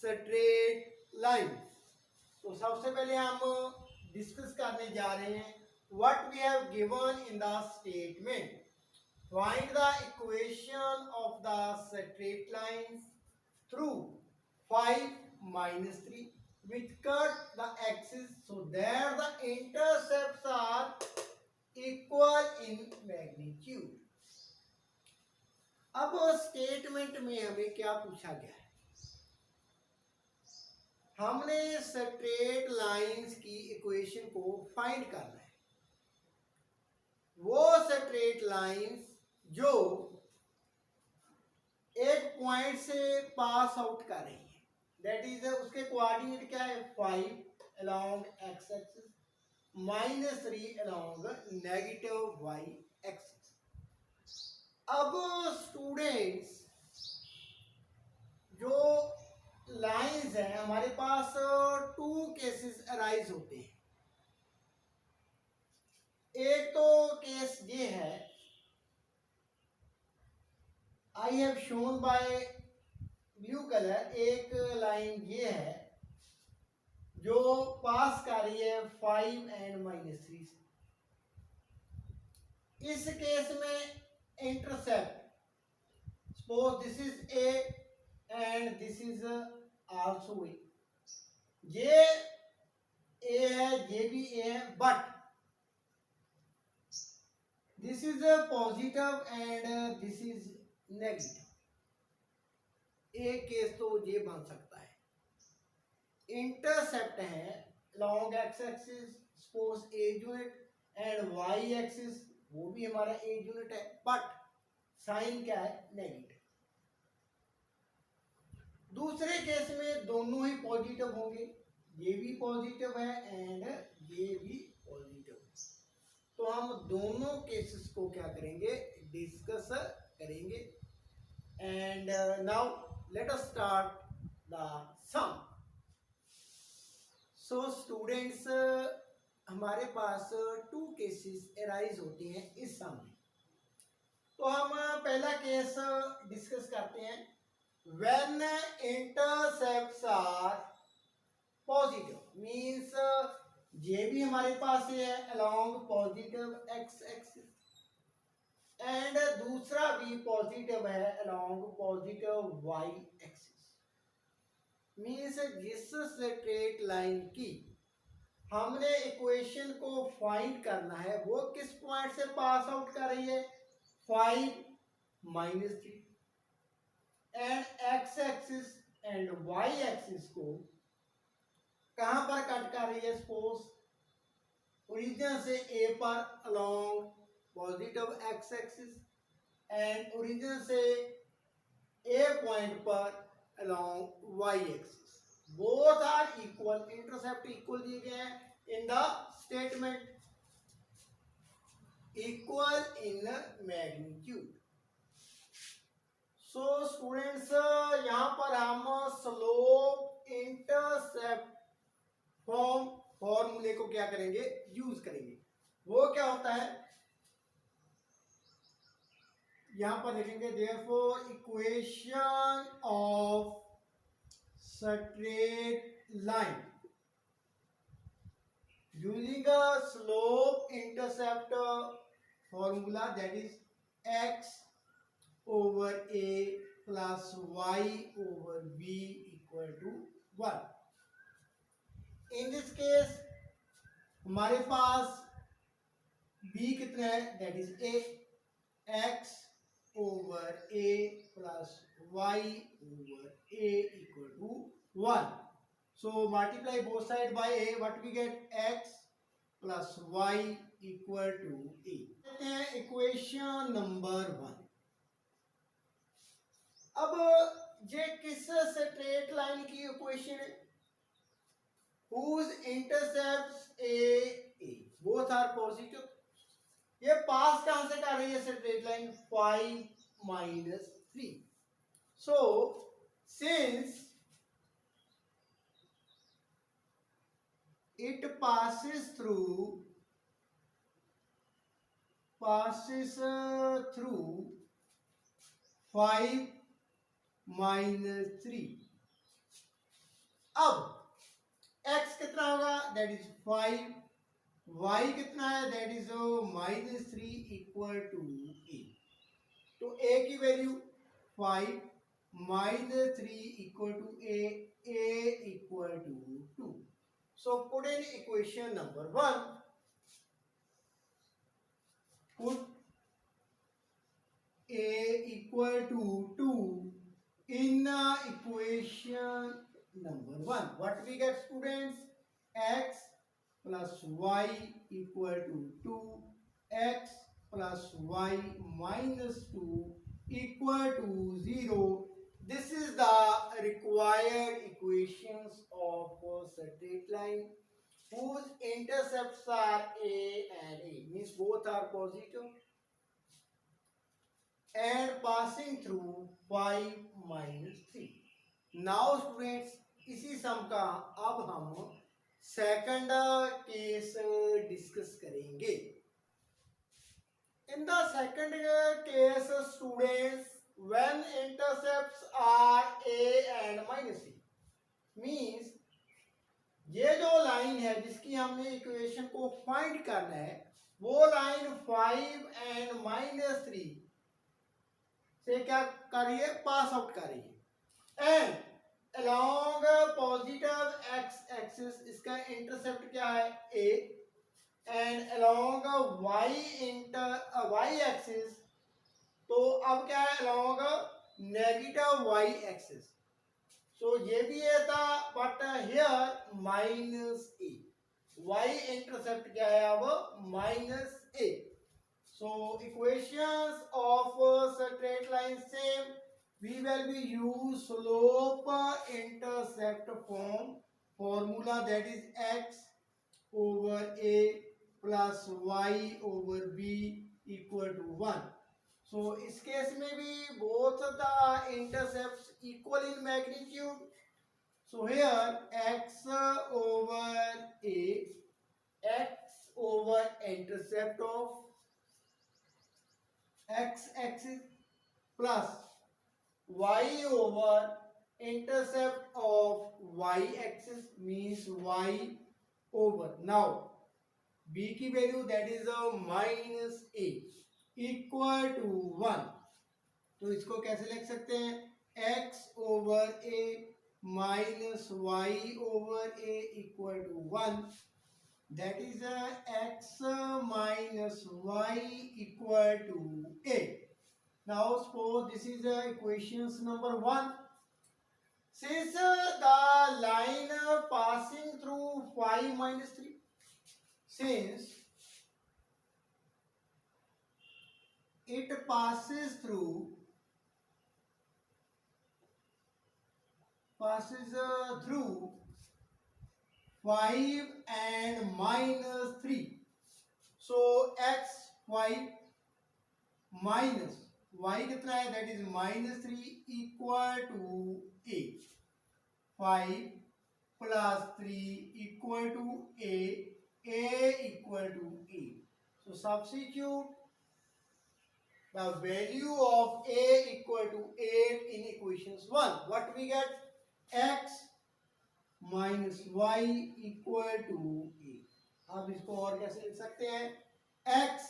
Straight line. तो सबसे पहले हम डिस्कस करने जा रहे हैं what we have given in the statement. Find the equation of the straight line through 5 minus 3 which cut the axis so that the intercepts are equal in magnitude। अब statement में हमें क्या पूछा गया है, हमने स्ट्रेट लाइंस की equation को फाइंड करना है। वो स्ट्रेट लाइंस जो एक पॉइंट से पास आउट कर रही है, दैट इज उसके कोऑर्डिनेट क्या है 5 along x axis -3 along negative y axis. अब स्टूडेंट्स जो लाइंस हैं हमारे पास टू केसेस अराइज होते हैं। एक तो केस ये है, I have shown by blue colour, एक लाइन ये है जो पास कर रही है 5 एंड -3 से। इस केस में intercept, suppose this is a and this is also a, ये ए है ये भी ए है, but this is positive and this is negative. एक केस तो ये बन सकता है। इंटरसेप्ट है long x axis, suppose a unit, and y axis वो भी हमारा ए यूनिट है, बट साइन क्या है नेगेटिव। दूसरे केस में दोनों ही पॉजिटिव होंगे, ये भी पॉजिटिव है एंड ये भी पॉजिटिव है। तो हम दोनों केसेस को क्या करेंगे, डिस्कस करेंगे। And now let us start the sum. So students हमारे पास टू केसेस अराइज होते हैं इस सम में। तो हम पहला केस डिस्कस करते हैं। When intercepts are positive, means ये भी हमारे पास है along positive x axis and दूसरा भी पॉजिटिव है along positive y axis. Means जिस स्ट्रेट लाइन की हमने इक्वेशन को फाइंड करना है वो किस पॉइंट से पास आउट कर रही है 5 - 3, and x axis and y axis को कहां पर कट कर रही है, सपोज ओरिजिन से ए पर along positive x axis and origin से ए पॉइंट पर along y axis. Both are equal, intercept equal दिए गए हैं in the statement, equal in magnitude. So students यहां पर हम स्लोप इंटरसेप्ट फॉर्मूले को क्या करेंगे, यूज करेंगे। वो क्या होता है यहां पर लिखेंगे, therefore equation of straight line using a slope intercept formula, that is x over a plus y over b equal to 1। In this case हमारे पास b कितना है, that is a, x over a plus y over a equal to 1। So multiply both sides by a, what we get, x plus y equal to a। कहते हैं equation number 1। अब ये किस straight line की equation है, whose intercepts a, both are positive। ये पास कहां से कर रही है straight line 5 - 3। So since it passes through 5 - 3, अब x कितना होगा, दैट इज 5, y कितना है, that is -3 equal to a। तो a की value 5 -3 equal to a equal to 2। So put in equation number 1, put a equal to 2 in equation number 1. What we get, students? X plus y equal to 2, x plus y minus 2 equal to 0. This is the required equations of a straight line whose intercepts are a and a, means both are positive and passing through 5 minus 3. Now students, इसी सम का अब हम second case discuss करेंगे। In the second case, students, when intercepts are a and minus a, means ये जो line है जिसकी हमने इक्वेशन को फाइंड करना है, वो लाइन 5 एंड -3 से क्या कर रही है, पास आउट कर रही है। And along positive x axis इसका इंटरसेप्ट क्या है, a, and along y axis, तो अब क्या है, along negative y axis. So ये भी ये था, but here minus a, y intercept क्या है अब, minus a. So equations of straight line same, we will be use slope intercept form formula, that is x over a plus y over b equal to 1. So इस case में भी both the intercepts equal in magnitude. So here x over a, x over intercept of x axis plus y over intercept of y axis means y over, now b की value that is minus a equal to 1। तो इसको कैसे लिख सकते हैं, x over a minus y over a equal to 1, that is x minus y equal to a. Now suppose this is equations number 1. Since the line passing through 5 minus 3, since it passes through 5 and minus 3. So x 5 minus y कितना है, that is -3 equal to a, 5 plus 3 equal to a equal to a. So substitute the value of a equal to 8 in equations 1. What we get, x minus y equal to a. अब इसको और कैसे लिख सकते हैं, x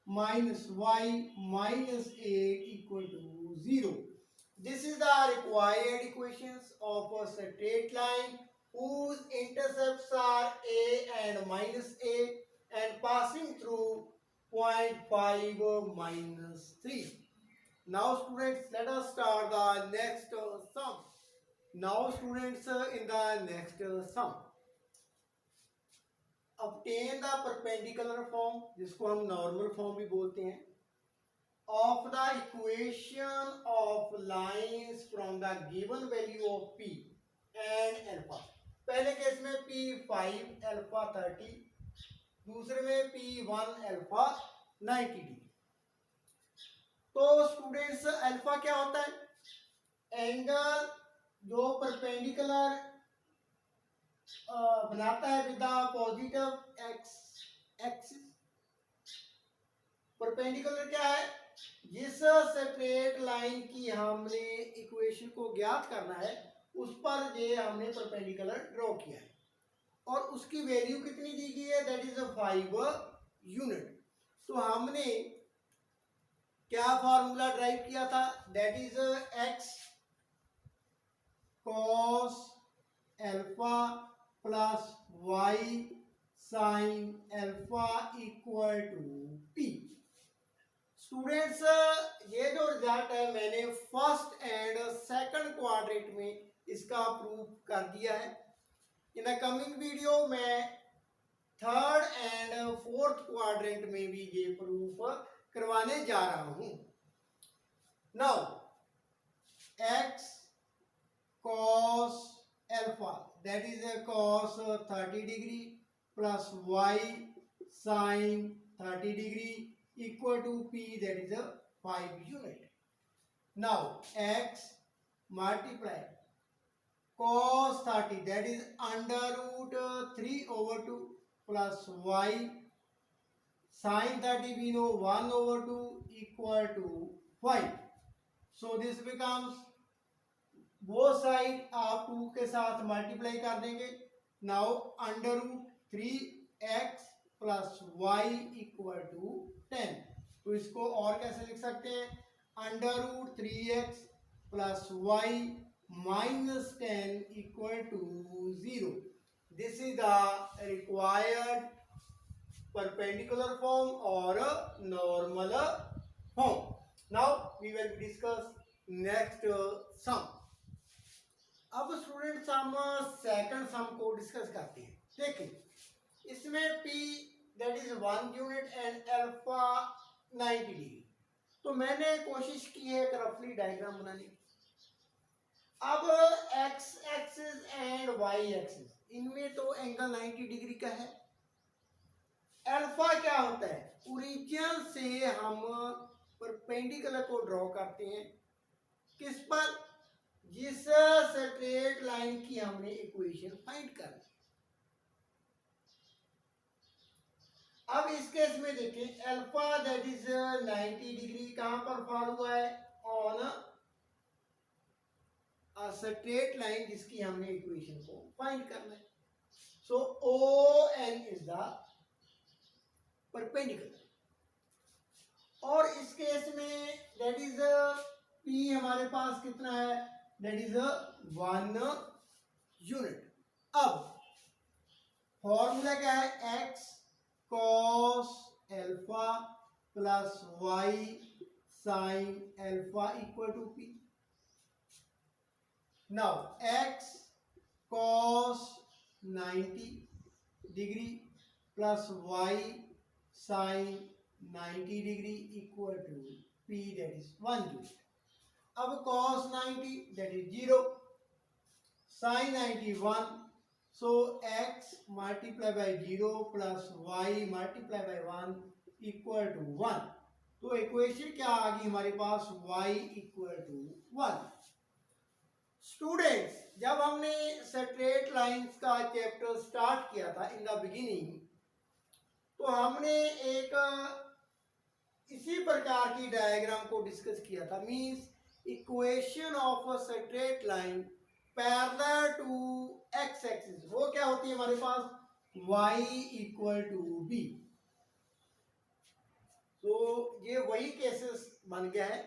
minus y minus a equal to 0। This is the required equations of a straight line whose intercepts are a and minus a and passing through 0.5 minus 3. Now students, let us start the next sum. Now students, in the next sum, obtain the perpendicular form, जिसको हम normal form भी बोलते हैं, of the equation of lines from the given value of p and alpha. पहले case में p5 alpha 30, दूसरे में p1 alpha 90 degree. तो स्टूडेंट्स अल्फा क्या होता है, एंगल जो परपेंडिकुलर बनाता है with the positive x axis. Perpendicular क्या है, जिस स्ट्रेट लाइन की हमने इक्वेशन को ज्ञात करना है उस पर ये हमने परपेंडिकुलर ड्रॉ किया है और उसकी वैल्यू कितनी दी गई है, दैट इज 5 यूनिट। तो हमने क्या फॉर्मूला ड्राइव किया था, that is x cos alpha plus y sin alpha equal to p. Students, ये जो रिजल्ट है मैंने फर्स्ट एंड सेकंड क्वाड्रेंट में इसका प्रूफ कर दिया है। इन द कमिंग वीडियो मैं थर्ड एंड फोर्थ क्वाड्रेंट में भी ये प्रूफ करवाने जा रहा हूं। Now x cos alpha, that is a cos 30 degree plus y sin 30 degree equal to p, that is a 5 unit. Now x multiply cos 30, that is under root 3 over 2 plus y sin 30, we know 1 over 2 equal to 5. So this becomes वो side आप 2 के साथ multiply कर देंगे। Now under root 3x plus y equal to 10। तो इसको और कैसे लिख सकते हैं, under root 3x plus y minus 10 equal to 0। This is the required perpendicular form और normal form. Now we will discuss next sum. अब स्टूडेंट्स हम सेकंड सम को डिस्कस करते हैं। देखिए इसमें p that is 1 unit and alpha 90 degree. तो मैंने कोशिश की है एक रफली डायग्राम बनाने की। अब x axis and y axis, इनमें तो एंगल 90 डिग्री का है। अल्फा क्या होता है, ओरिजिन से हम परपेंडिकुलर को ड्रॉ करते हैं किस पर, जिस स्ट्रेट लाइन की हमने इक्वेशन फाइंड करनी। अब इस केस में देखें अल्फा दैट इज 90 डिग्री कहां पर फॉल हुआ है, ऑन अ स्ट्रेट लाइन जिसकी हमने इक्वेशन को फाइंड करना है। So O N is the perpendicular. और इस केस में दैट इज पी हमारे पास कितना है, दैट इज 1 यूनिट। अब फॉर्मूला क्या है, x cos alpha plus y sin alpha equal to p। Now x cos 90 degree plus y sin 90 degree equal to p, that is 1 unit. अब cos 90 that is 0, sin 90 1, so x multiply by 0 plus y multiply by 1 equal to 1। तो equation क्या आ गई हमारे पास, y equal to 1। Students, जब हमने straight lines का chapter start किया था इन द बिगिनिंग, तो हमने एक इसी प्रकार की डायग्राम को डिस्कस किया था। Means equation of a straight line parallel to x axis, वो क्या होती है हमारे पास, y इक्वल टू b। तो ये वही केसेस बन गया है।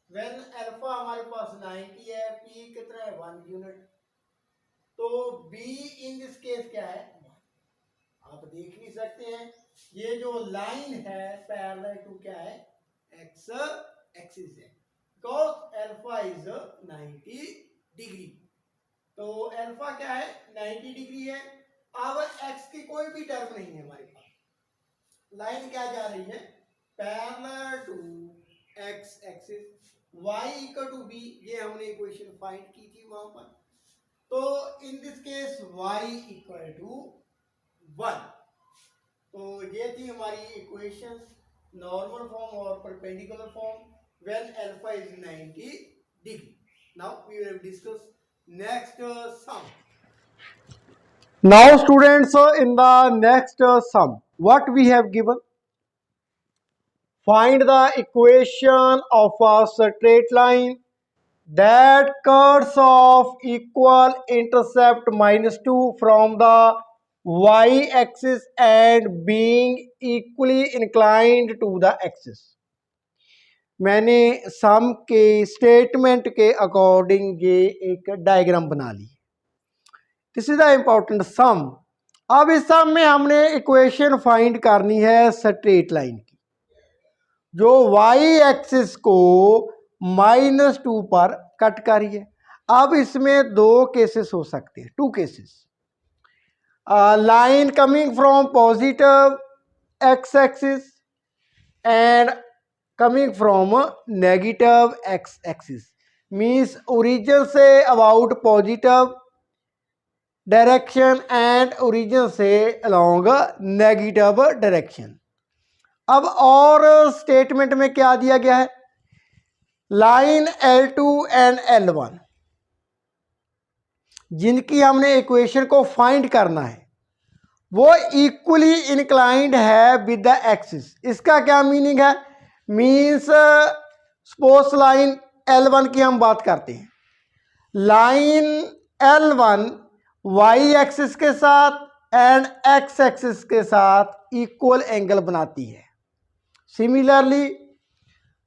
व्हेन अल्फा हमारे पास 90 है, p कितना है 1 यूनिट, तो b इन दिस केस क्या है, आप देख नहीं सकते हैं, ये जो लाइन है पैरेलल टू क्या है, एक्स एक्सिस है। cos अल्फा इज 90 डिग्री, तो अल्फा क्या है 90 डिग्री है। अब x की कोई भी टर्म नहीं है हमारे पास, लाइन क्या जा रही है, parallel to x axis, y equal to b, ये हमने इक्वेशन फाइंड की थी वहां पर। तो in this case y equal to 1। तो ये थी हमारी इक्वेशन, नॉर्मल फॉर्म और perpendicular form when alpha is 90 degree. Now we will discuss next sum. Now students, in the next sum, what we have given? Find the equation of a straight line that curves of equal intercept -2 from the y-axis and being equally inclined to the axis। मैंने सम के statement के according ये एक diagram बना ली। This is the important सम। अब इस सम में हमने इक्वेशन फाइंड करनी है स्ट्रेट लाइन की, जो वाई एक्सिस को -2 पर कट कर रही है। अब इसमें दो केसेस हो सकते हैं, two cases. Line coming from positive x axis and coming from negative x axis, means origin से about positive direction and origin से अलोंग नेगेटिव डायरेक्शन। अब और स्टेटमेंट में क्या दिया गया है, लाइन L2 एंड L1 जिनकी हमने इक्वेशन को फाइंड करना है वो इक्वली इंक्लाइंड है विद द एक्सिस। इसका क्या मीनिंग है, मीन्स सपोज लाइन L1 की हम बात करते हैं, लाइन L1 वाई एक्सिस के साथ एंड एक्स एक्सिस के साथ इक्वल एंगल बनाती है। सिमिलरली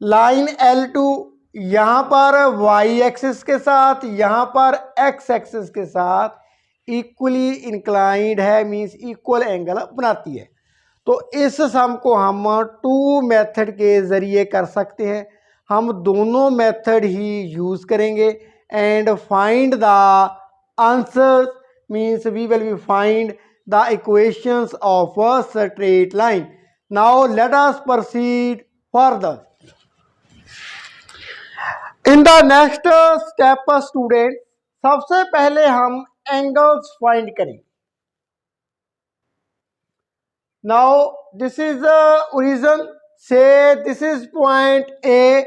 लाइन L2 यहाँ पर वाई एक्सिस के साथ, यहाँ पर एक्स एक्सिस के साथ इक्वली इंक्लाइंड है, मीन्स इक्वल एंगल बनाती है। तो इस सम को हम टू मेथड के ज़रिए कर सकते हैं। हम दोनों मेथड ही यूज़ करेंगे and find the answer, means we will be find the equations of a straight line. Now let us proceed further. In the next step student, सबसे पहले हम एंगल्स फाइंड करेंगे। नाउ दिस इज ओरिजिन, से this is point A,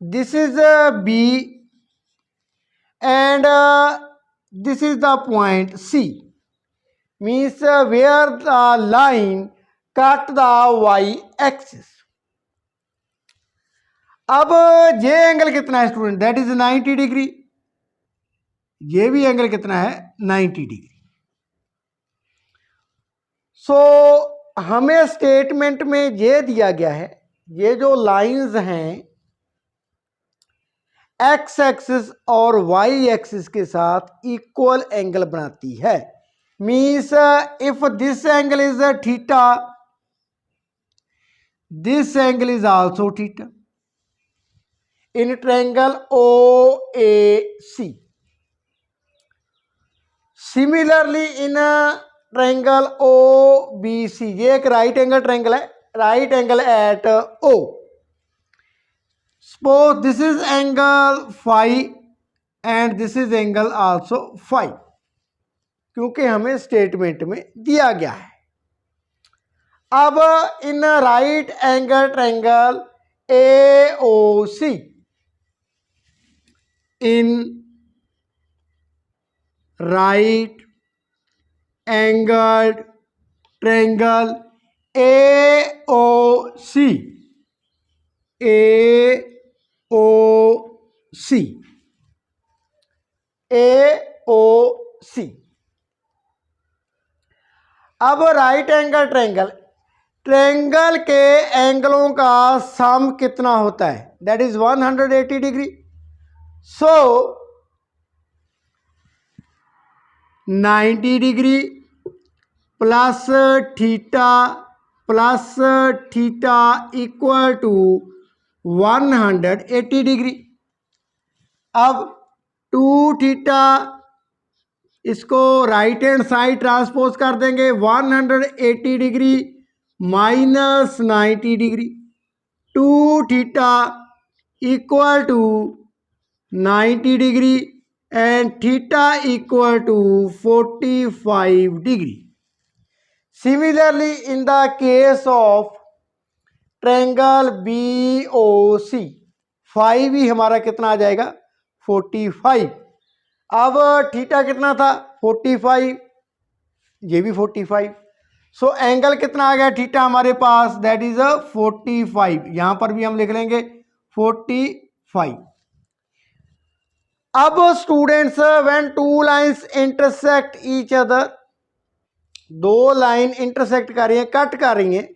this is B and this is the point C, means where the line cut the y axis। अब ये angle कितना है student, that is 90 degree. ये भी angle कितना है, 90 degree. सो हमें स्टेटमेंट में ये दिया गया है, ये जो लाइंस हैं एक्स एक्सिस और वाई एक्सिस के साथ इक्वल एंगल बनाती है। Means if this angle is theta, this angle is also theta in triangle OAC। Similarly in triangle OBC, ये एक राइट एंगल ट्रायंगल है, right angle at O। Suppose this is angle phi and this is angle also phi, क्योंकि हमें statement में दिया गया है। अब in right angle triangle AOC, in right angle triangle AOC, AOC। अब राइट एंगल ट्रायंगल, ट्रायंगल के एंगलों का सम कितना होता है, that is 180 degree. So 90 degree plus theta equal to 180 degree. अब 2 थीटा इसको राइट हैंड साइड ट्रांसपोज कर देंगे, 180 degree minus 90 degree, 2 theta equal to 90 degree and theta equal to 45 degree. Similarly in the case of triangle BOC, five भी हमारा कितना आ जाएगा, 45। अब theta कितना था, 45, ये भी 45। सो एंगल कितना आ गया थीटा हमारे पास, दैट इज 45। यहाँ पर भी हम लिख लेंगे 45। अब students when two lines intersect each other, दो लाइन इंटरसेक्ट कर रही हैं, कट कर रही हैं,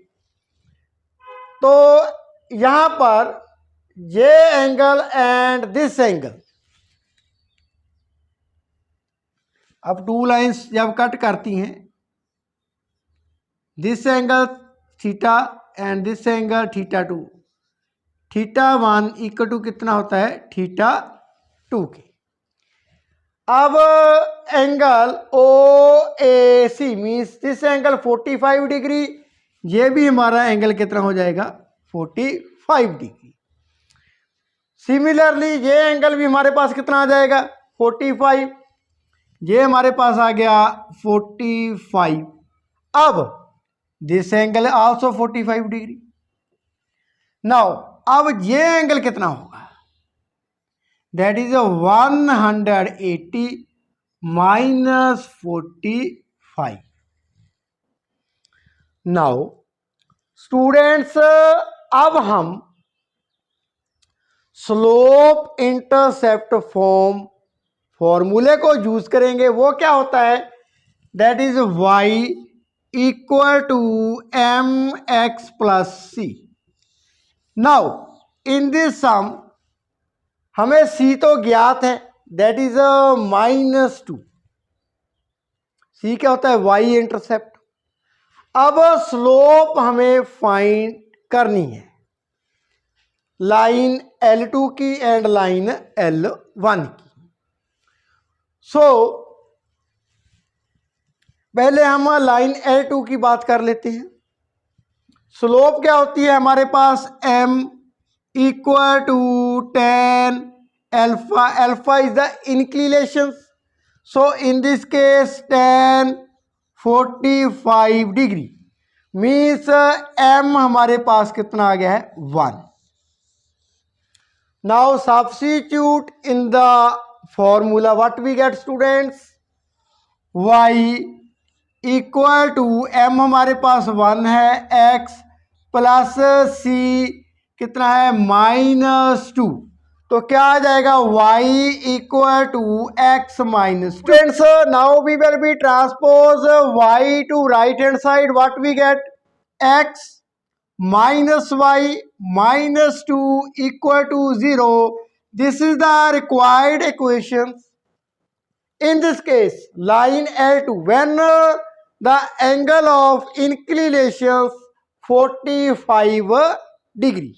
तो यहां पर ये एंगल एंड दिस एंगल, अब टू लाइंस जब कट करती हैं, this angle theta and this angle theta two, theta one equal to कितना होता है, थीटा टू के। अब angle O A C means this angle 45 degree, ये भी हमारा एंगल कितना हो जाएगा, 45 डिग्री। सिमिलरली ये एंगल भी हमारे पास कितना आ जाएगा, 45, ये हमारे पास आ गया 45। अब this angle also 45 degree. Now अब ये एंगल कितना होगा, that is 180 minus 45। Now students अब हम स्लोप इंटरसेप्ट फॉर्मूले को यूज करेंगे। वो क्या होता है, that is y equal to M x plus c. Now in this sum हमें c तो ज्ञात है, दैट इज -2। c क्या होता है, y इंटरसेप्ट। अब स्लोप हमें फाइंड करनी है लाइन L2 की एंड लाइन L1 की। सो पहले हम लाइन L2 की बात कर लेते हैं। स्लोप क्या होती है हमारे पास, m equal to tan alpha, alpha is the inclination, so in this case tan 45 degree means m हमारे पास कितना आ गया है, 1। Now substitute in the formula, what we get students, y equal to m हमारे पास 1 है, x प्लस c कितना है, -2, तो क्या आ जाएगा, y equal to x minus. Students now we will be transpose y to right hand side, what we get, x minus y minus 2 equal to 0. This is the required equation. In this case, line L2, when the angle of inclination 45 degree.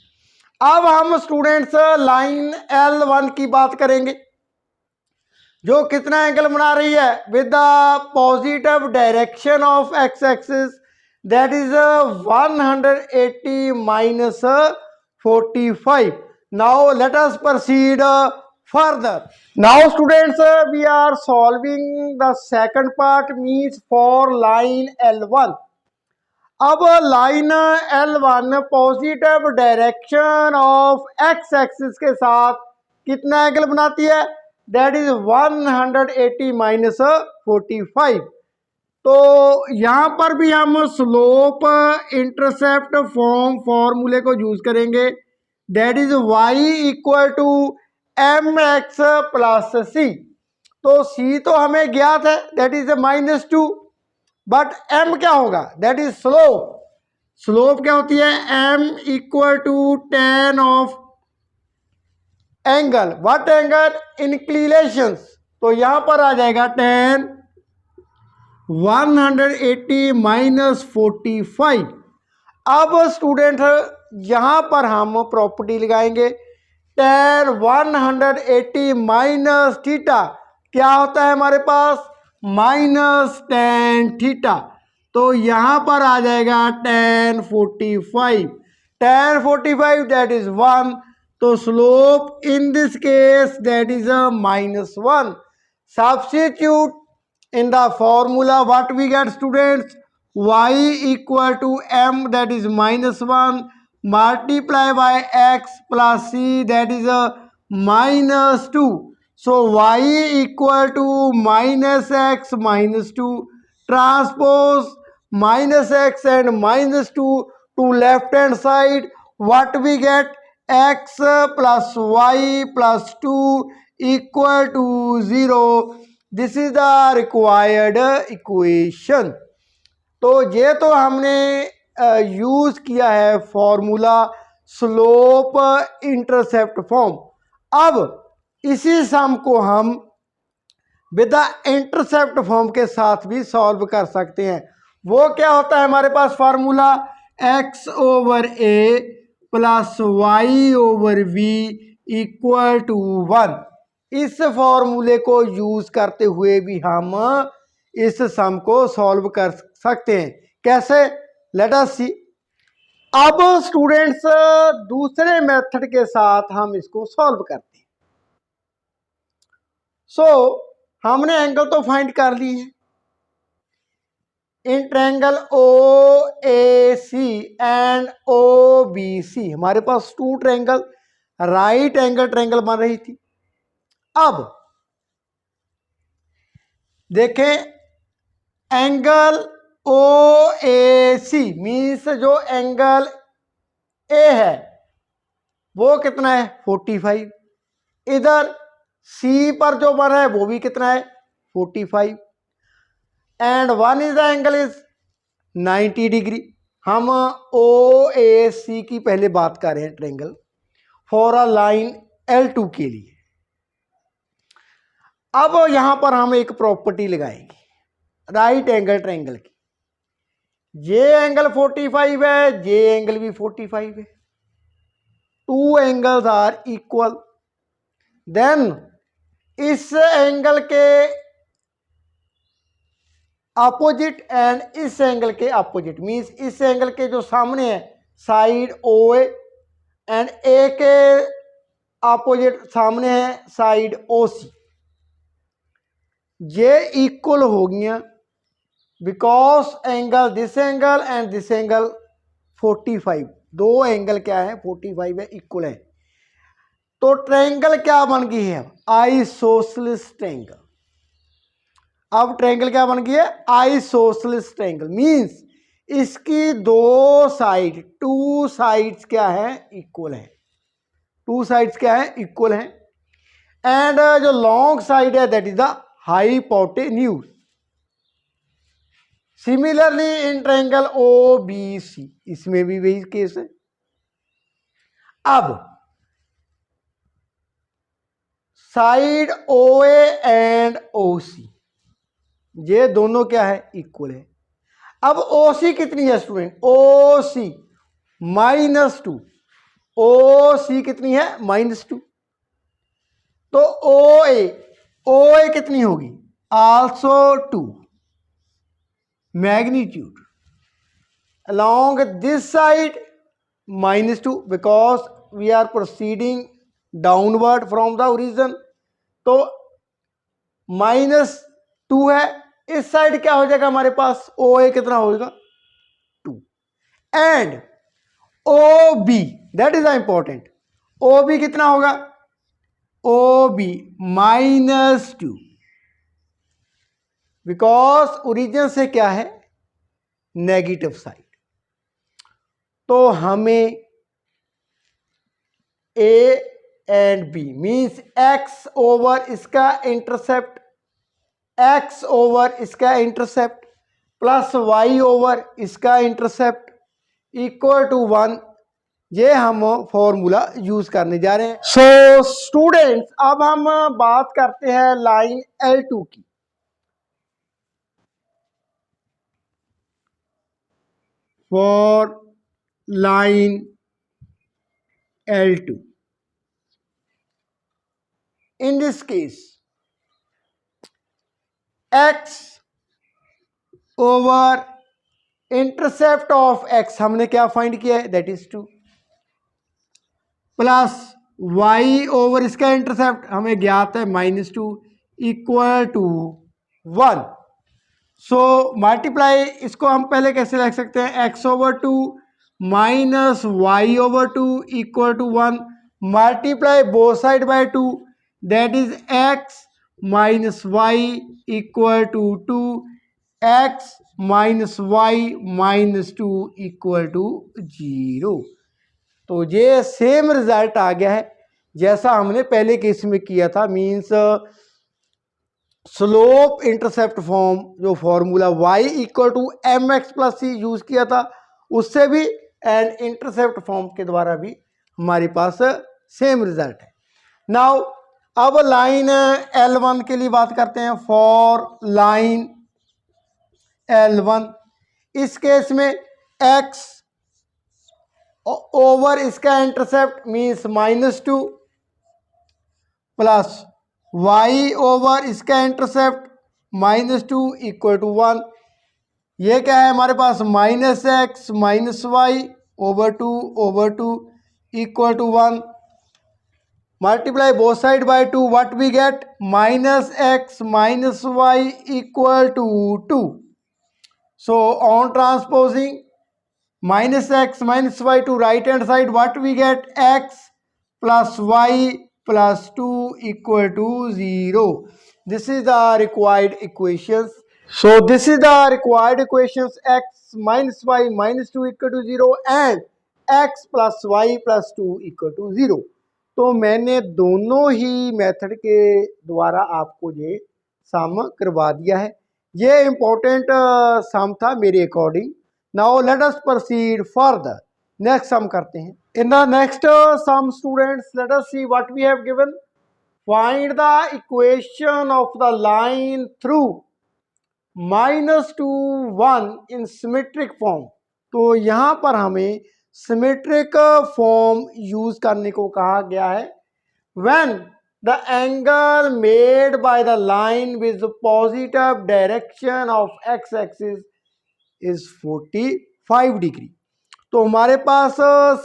अब हम students line L1 की बात करेंगे, जो कितना angle बना रही है, with the positive direction of x axis, that is 180 minus 45. Now let us proceed further. Now students we are solving the second part, means for line L1. अब line L1 positive direction of x axis के साथ कितना angle बनाती है, that is 180 minus 45। तो यहां पर भी हम स्लोप इंटरसेप्ट फॉर्मूले को यूज करेंगे, that is y equal to M x plus C. तो c तो हमें ज्ञात है, दैट इज -2, बट m क्या होगा, दैट इज स्लोप। स्लोप क्या होती है, m equal to tan of angle, what angle, inclination. तो यहां पर आ जाएगा tan 180 माइनस 45। अब स्टूडेंट यहां पर हम प्रॉपर्टी लगाएंगे, tan 180 माइनस थीटा क्या होता है हमारे पास, माइनस tan थीटा। तो यहां पर आ जाएगा tan 45, tan 45 दैट इज 1, तो slope in this case that is -1। Substitute in the formula, what we get students, y equal to m that is -1 multiply by x plus c that is a -2. So y equal to -x -2, transpose -x and -2 to left hand side, what we get, x plus y plus 2 equal to 0. This is the required equation. तो ये तो हमने use किया है formula slope intercept form. अब इसी सम को हम विद द इंटरसेप्ट फॉर्म के साथ भी सॉल्व कर सकते हैं. वो क्या होता है हमारे पास formula x over a plus Y over B equal to 1. इस फॉर्मूले को यूज करते हुए भी हम इस सम को सॉल्व कर सकते हैं. कैसे? लेट अस सी. अब स्टूडेंट्स दूसरे मेथड के साथ हम इसको सॉल्व करते हैं. सो हमने एंगल तो फाइंड कर ली है. In triangle O A C and O B C हमारे पास two triangle right angle triangle बन रही थी. अब देखें angle O A C means जो एंगल ए है वो कितना है 45. इधर सी पर जो बना है वो भी कितना है 45 and one is the angle is 90 degree. हम ओ ए सी की पहले बात कर रहे हैं triangle for a line L2 के लिए. अब यहां पर हम एक प्रॉपर्टी लगाएंगे राइट एंगल ट्रायंगल की. ये एंगल 45 है, ये एंगल भी 45 है. Two angles are equal. Then इस एंगल के अपोजिट एंड इस एंगल के अपोजिट मींस इस एंगल के जो सामने है साइड ओ एंड ए के अपोजिट सामने है साइड ओ सी. ये इक्वल हो गया because angle this angle and this angle 45. दो एंगल क्या है 45 है, इक्वल है. तो ट्रायंगल क्या बन गई है आइसोसेलेस ट्रायंगल. अब ट्रायंगल क्या बन गई है आइसोसेलेस ट्रायंगल मींस इसकी दो साइड टू साइड्स क्या है इक्वल है. टू साइड्स क्या है इक्वल है एंड जो लॉन्ग साइड है that is the hypotenuse. Similarly in triangle O B C इसमें भी वही केस है. अब साइड ओ एंड ओ सी ये दोनों क्या है इक्वल है. अब ओ सी कितनी है स्टूडेंट ओ सी -2. ओ सी कितनी है -2. तो ओ ए कितनी होगी also 2. Magnitude along this side -2 because we are proceeding downward from the origin. तो -2 है. इस साइड क्या हो जाएगा हमारे पास ओ ए कितना होगा 2 and O B that is important. O B कितना होगा ओ बी -2 बिकॉज ओरिजिन से क्या है नेगेटिव साइड. तो हमें A and B means x over इसका इंटरसेप्ट एक्स ओवर इसका इंटरसेप्ट प्लस वाई ओवर इसका इंटरसेप्ट इक्वल टू 1 ये हम फॉर्मूला यूज करने जा रहे हैं. सो स्टूडेंट्स अब हम बात करते हैं लाइन L2 की. For line L2 in this case x over intercept of x हमने क्या फाइंड किया है that is 2 plus y over इसका इंटरसेप्ट हमें ज्ञात है -2 इक्वल टू 1. सो मल्टीप्लाई इसको हम पहले कैसे लिख सकते हैं x over 2 minus y over 2 equal to 1 multiply both side by 2 that is x minus y equal to 2 x minus y -2 equal to 0. तो ये सेम रिजल्ट आ गया है जैसा हमने पहले केस में किया था, मीन्स स्लोप इंटरसेप्ट फॉर्म जो formula y equal to M x plus c use किया था उससे भी एंड इंटरसेप्ट फॉर्म के द्वारा भी हमारे पास सेम रिजल्ट है। नाउ अब लाइन L1 के लिए बात करते हैं। फॉर लाइन L1 इस केस में x ओवर इसका intercept means -2 plus y over इसका इंटरसेप्ट -2 इक्वल टू 1। ये क्या है हमारे पास -x -y over two equal to 1। Multiply both side by 2, what we get -x -y equal to 2। So on transposing -x -y to right hand side, what we get x plus y plus 2 equal to 0. This is the required equations. So this is the required equations, x minus y minus 2 equal to 0 and x plus y plus 2 equal to 0. तो मैंने दोनों ही method के द्वारा आपको ये सम करवा दिया है। ये इम्पोर्टेंट सम था मेरे according. Now let us proceed further. Next sum करते हैं। In the next sum students let us see what we have given. Find the equation of the line through -2 1 in symmetric form. तो यहाँ पर हमें symmetric form use करने को कहा गया है। When the angle made by the line with positive direction of x axis is 45 degree. तो हमारे पास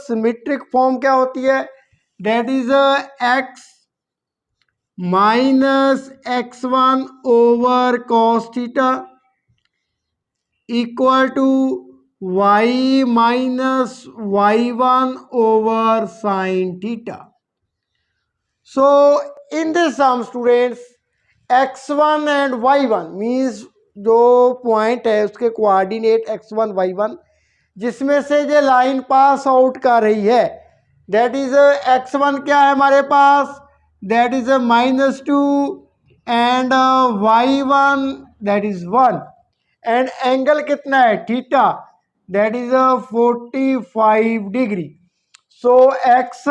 सिमेट्रिक फॉर्म क्या होती है, that is x minus x1 over cos theta equal to y minus y1 over sine theta. So in this sum students x1 and y1 means जो point है उसके coordinate x1 y1 जिसमें से ये line pass out कर रही है, that is x1 क्या है हमारे पास, that is -2 and y1 that is 1 and angle कितना है theta, that is 45 degree. So x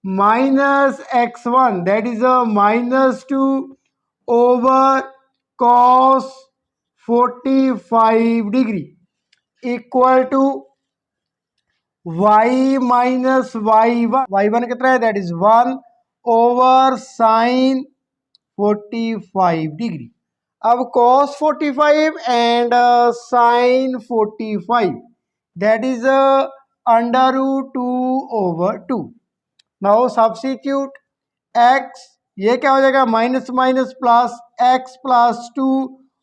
minus x1 that is -2 over cos 45 degree equal to y minus y1 कितना है, that is 1 over sine 45 degree. अब cos 45 and sine 45 that is √2 over 2। Now substitute x, ये क्या हो जाएगा minus minus plus x plus 2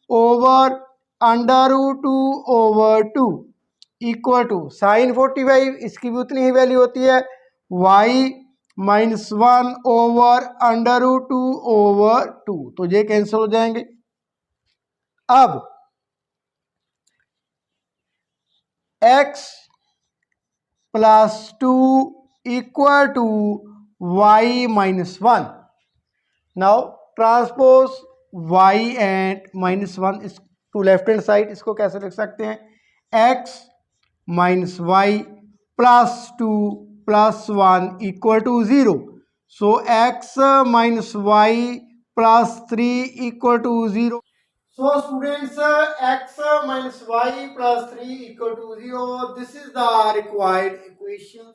over √2 over 2 equal to sine 45, इसकी भी उतनी ही वैल्यू होती है y माइनस 1 ओवर √2 ओवर 2, तो ये कैंसिल हो जाएंगे। अब x plus 2 equal to y minus 1। Now transpose y and -1 इस टू लेफ्ट हैंड साइड, इसको कैसे लिख सकते हैं, x minus y plus 2 plus 1 equal to 0। सो x minus y plus 3 equal to 0। So students, x minus y plus 3 equal to 0. This is the required equation.